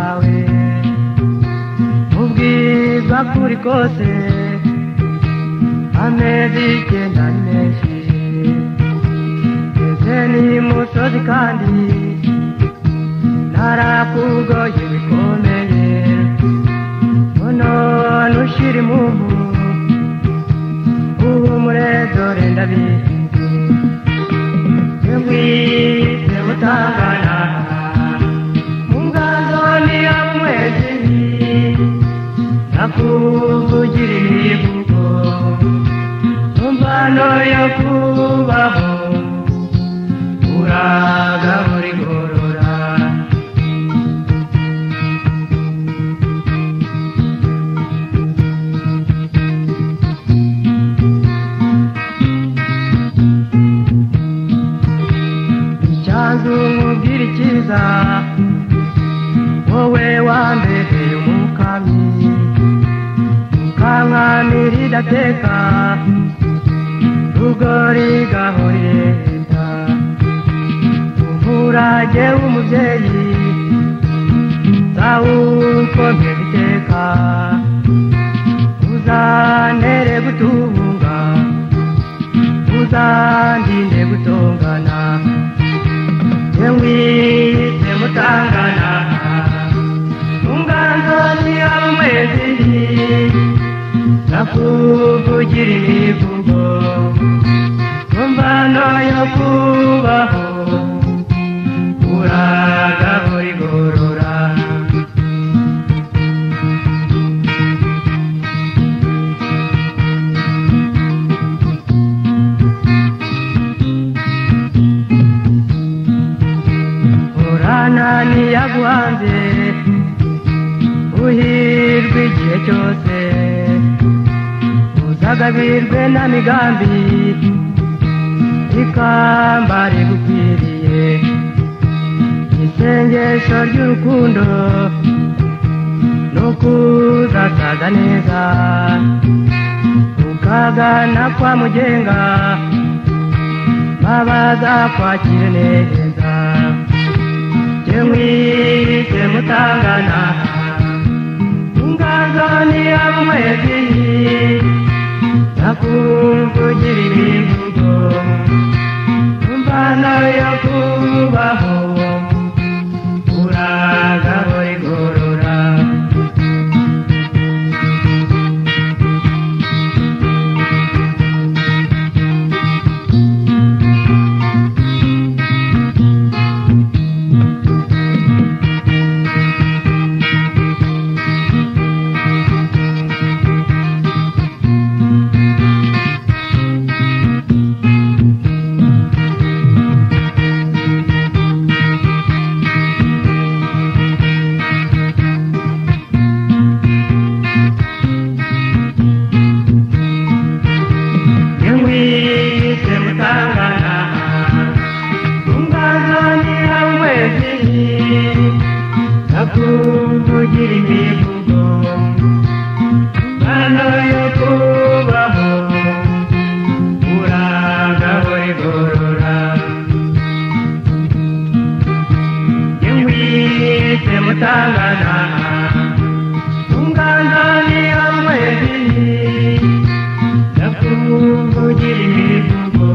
bwawe ubwiza kuri kose amezi icyenda ni menshi ese ni musozi kandi narakugoye bikomeye none ushira impumu uhumure dore ndabizi mwise mutangana mu nganzo ni ya mwezi nakuvugira imivugo mu mvano yo kubaho uragabura igorora icyanzu nkubwira icyiza wowe wambereye umukami ukankamira idateka rugori gahorera umurage w'umubyeyi zawukomye iteka uzantere gutunga uzandinde gutongana mwise mutangana mu nganzo ni ya mwezi nakuvugira imivugo mu mvano yo kubaho uragabura igorora nani yaguhanze uhirwe igihe cyose uzagabirwe na migambi ikamba rigukwiriye isengesho ry'urukundo no kuzasaza neza ukagana kwa mugenga babaza kwakira neza mwise mutangana inganzo ni ya mwezi nakuvugira imivugo mvano yo kubaho uragabura igorora nakuvugira imivugo mvano yo kubaho uragabura igorora mwise mutangana mu nganzo ni ya mwezi nakuvugira imivugo